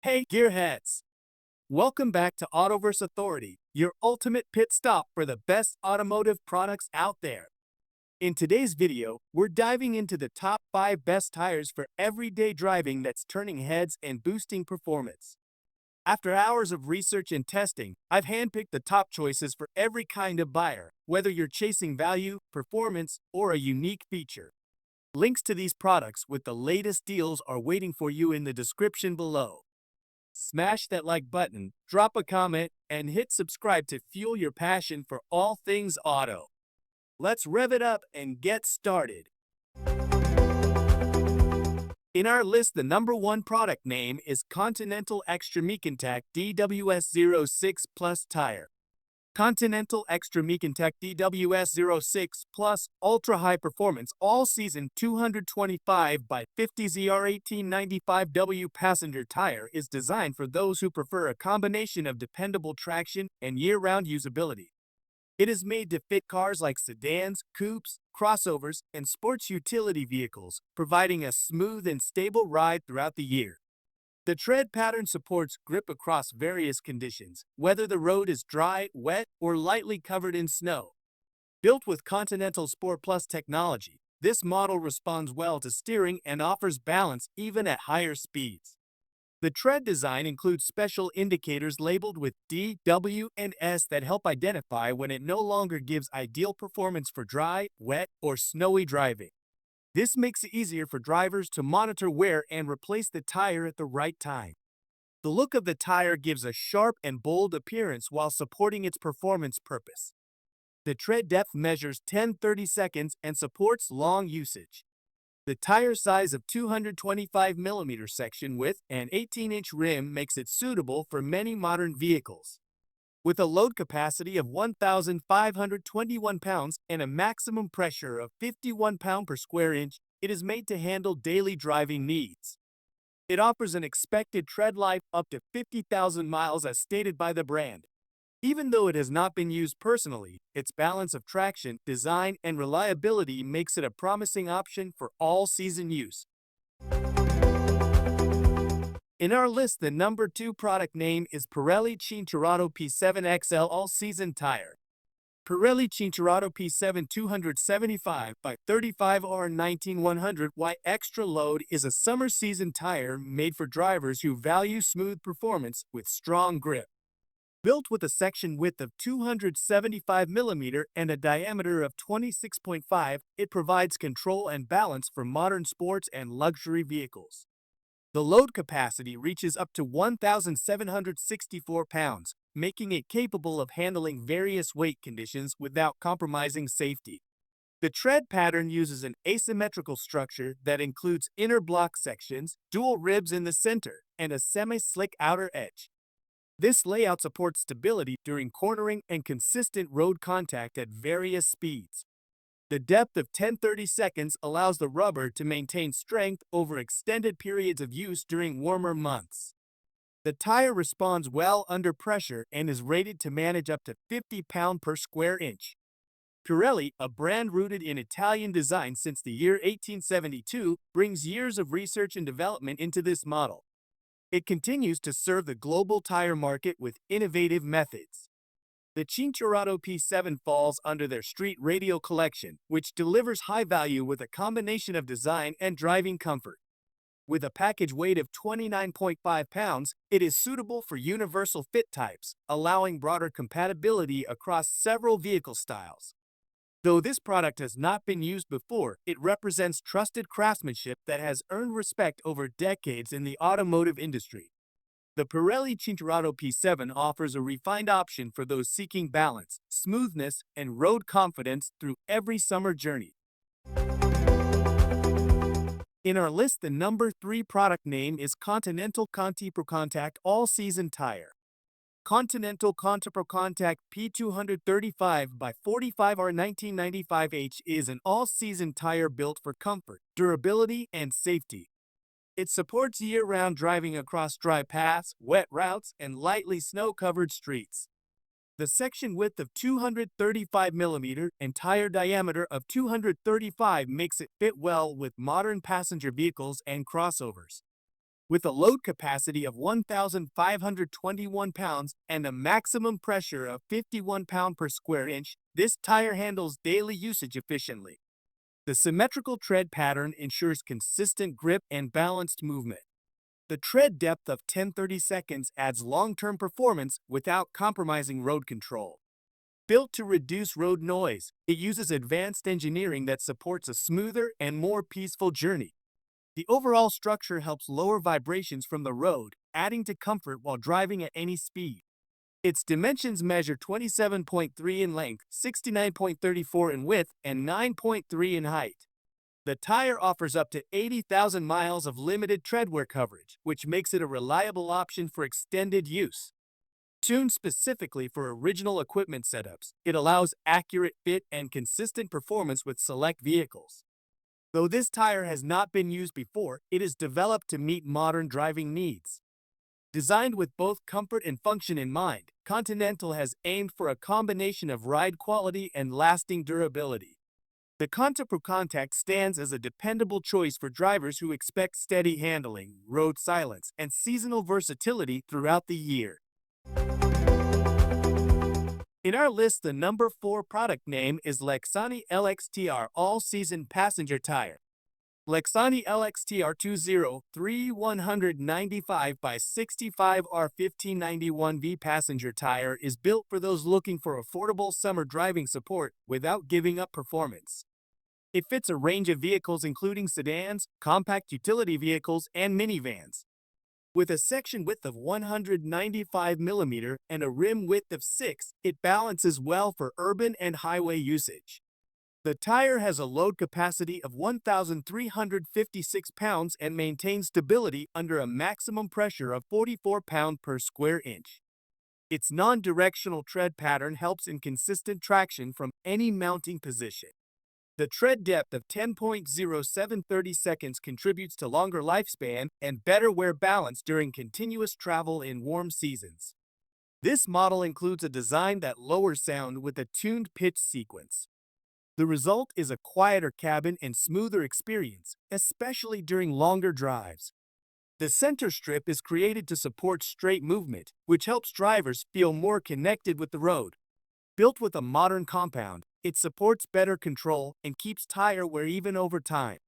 Hey, gearheads! Welcome back to Autoverse Authority, your ultimate pit stop for the best automotive products out there. In today's video, we're diving into the top 5 best tires for everyday driving that's turning heads and boosting performance. After hours of research and testing, I've handpicked the top choices for every kind of buyer, whether you're chasing value, performance, or a unique feature. Links to these products with the latest deals are waiting for you in the description below. Smash that like button, drop a comment, and hit subscribe to fuel your passion for all things auto. Let's rev it up and get started. In our list, the number 1 product name is Continental ExtremeContact DWS06 Plus tire. Continental ExtremeContact DWS06 Plus Ultra High Performance All-Season 225 by 50 ZR1895W passenger tire is designed for those who prefer a combination of dependable traction and year-round usability. It is made to fit cars like sedans, coupes, crossovers, and sports utility vehicles, providing a smooth and stable ride throughout the year. The tread pattern supports grip across various conditions, whether the road is dry, wet, or lightly covered in snow. Built with Continental Sport Plus technology, this model responds well to steering and offers balance even at higher speeds. The tread design includes special indicators labeled with D, W, and S that help identify when it no longer gives ideal performance for dry, wet, or snowy driving. This makes it easier for drivers to monitor wear and replace the tire at the right time. The look of the tire gives a sharp and bold appearance while supporting its performance purpose. The tread depth measures 10-30 seconds and supports long usage. The tire size of 225mm section width and 18-inch rim makes it suitable for many modern vehicles. With a load capacity of 1,521 pounds and a maximum pressure of 51 pounds per square inch, it is made to handle daily driving needs. It offers an expected tread life up to 50,000 miles as stated by the brand. Even though it has not been used personally, its balance of traction, design, and reliability makes it a promising option for all-season use. In our list, the number 2 product name is Pirelli Cinturato P7XL All-Season Tire. Pirelli Cinturato P7 275 by 35R19100Y Extra Load is a summer season tire made for drivers who value smooth performance with strong grip. Built with a section width of 275mm and a diameter of 26.5, it provides control and balance for modern sports and luxury vehicles. The load capacity reaches up to 1,764 pounds, making it capable of handling various weight conditions without compromising safety. The tread pattern uses an asymmetrical structure that includes inner block sections, dual ribs in the center, and a semi-slick outer edge. This layout supports stability during cornering and consistent road contact at various speeds. The depth of 10-30 seconds allows the rubber to maintain strength over extended periods of use during warmer months. The tire responds well under pressure and is rated to manage up to 50 pounds per square inch. Pirelli, a brand rooted in Italian design since the year 1872, brings years of research and development into this model. It continues to serve the global tire market with innovative methods. The Cinturato P7 falls under their Street Radial collection, which delivers high value with a combination of design and driving comfort. With a package weight of 29.5 pounds, it is suitable for universal fit types, allowing broader compatibility across several vehicle styles. Though this product has not been used before, it represents trusted craftsmanship that has earned respect over decades in the automotive industry. The Pirelli Cinturato P7 offers a refined option for those seeking balance, smoothness, and road confidence through every summer journey. In our list, the number 3 product name is Continental ContiProContact All-Season Tire. Continental ContiProContact P235 by 45R1995H is an all-season tire built for comfort, durability, and safety. It supports year-round driving across dry paths, wet routes, and lightly snow-covered streets. The section width of 235mm and tire diameter of 235 makes it fit well with modern passenger vehicles and crossovers. With a load capacity of 1,521 pounds and a maximum pressure of 51 pounds per square inch, this tire handles daily usage efficiently. The symmetrical tread pattern ensures consistent grip and balanced movement. The tread depth of 10-30 seconds adds long-term performance without compromising road control. Built to reduce road noise, it uses advanced engineering that supports a smoother and more peaceful journey. The overall structure helps lower vibrations from the road, adding to comfort while driving at any speed. Its dimensions measure 27.3 in length, 69.34 in width, and 9.3 in height. The tire offers up to 80,000 miles of limited treadwear coverage, which makes it a reliable option for extended use. Tuned specifically for original equipment setups, it allows accurate fit and consistent performance with select vehicles. Though this tire has not been used before, it is developed to meet modern driving needs. Designed with both comfort and function in mind, Continental has aimed for a combination of ride quality and lasting durability. The ContiProContact stands as a dependable choice for drivers who expect steady handling, road silence, and seasonal versatility throughout the year. In our list, the number 4 product name is Lexani LXTR All-Season Passenger Tire. Lexani LXTR 203 195 by 65 R1591V passenger tire is built for those looking for affordable summer driving support without giving up performance. It fits a range of vehicles including sedans, compact utility vehicles, and minivans. With a section width of 195 mm and a rim width of 6, it balances well for urban and highway usage. The tire has a load capacity of 1,356 pounds and maintains stability under a maximum pressure of 44 pounds per square inch. Its non-directional tread pattern helps in consistent traction from any mounting position. The tread depth of 10.0730 seconds contributes to longer lifespan and better wear balance during continuous travel in warm seasons. This model includes a design that lowers sound with a tuned pitch sequence. The result is a quieter cabin and smoother experience, especially during longer drives. The center strip is created to support straight movement, which helps drivers feel more connected with the road. Built with a modern compound, it supports better control and keeps tire wear even over time.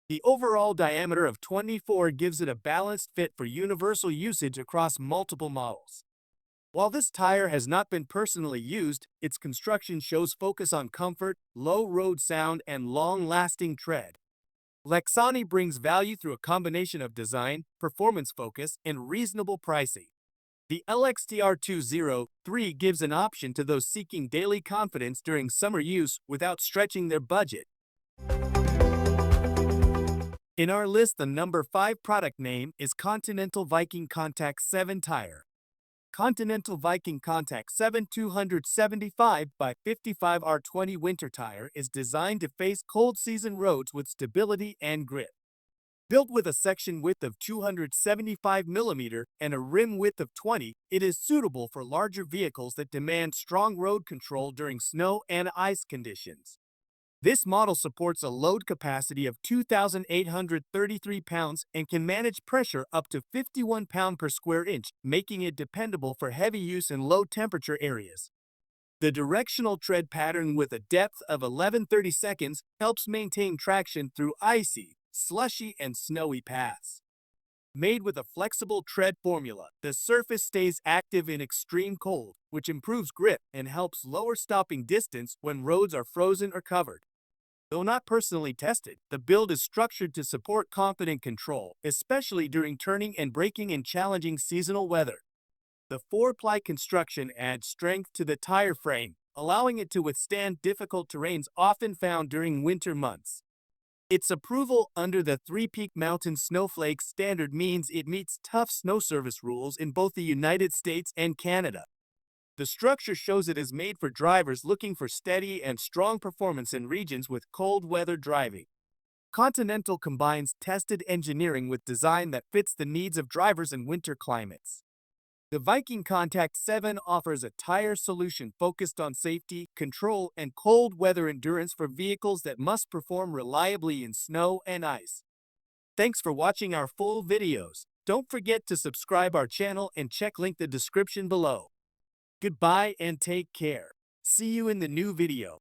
The overall diameter of 24 gives it a balanced fit for universal usage across multiple models. While this tire has not been personally used, its construction shows focus on comfort, low road sound, and long-lasting tread. Lexani brings value through a combination of design, performance focus, and reasonable pricing. The LXTR 203 gives an option to those seeking daily confidence during summer use without stretching their budget. In our list, the number 5 product name is Continental Viking Contact 7 Tire. Continental Viking Contact 7 275 by 55 R20 winter tire is designed to face cold season roads with stability and grip. Built with a section width of 275 mm and a rim width of 20, it is suitable for larger vehicles that demand strong road control during snow and ice conditions. This model supports a load capacity of 2,833 pounds and can manage pressure up to 51 pounds per square inch, making it dependable for heavy use in low-temperature areas. The directional tread pattern with a depth of 11-30 seconds helps maintain traction through icy, slushy, and snowy paths. Made with a flexible tread formula, the surface stays active in extreme cold, which improves grip and helps lower stopping distance when roads are frozen or covered. Though not personally tested, the build is structured to support confident control, especially during turning and braking in challenging seasonal weather. The 4-ply construction adds strength to the tire frame, allowing it to withstand difficult terrains often found during winter months. Its approval under the 3-peak mountain snowflake standard means it meets tough snow service rules in both the United States and Canada. The structure shows it is made for drivers looking for steady and strong performance in regions with cold weather driving. Continental combines tested engineering with design that fits the needs of drivers in winter climates. The Viking Contact 7 offers a tire solution focused on safety, control, and cold weather endurance for vehicles that must perform reliably in snow and ice. Thanks for watching our full videos. Don't forget to subscribe our channel and check link the description below. Goodbye and take care. See you in the new video.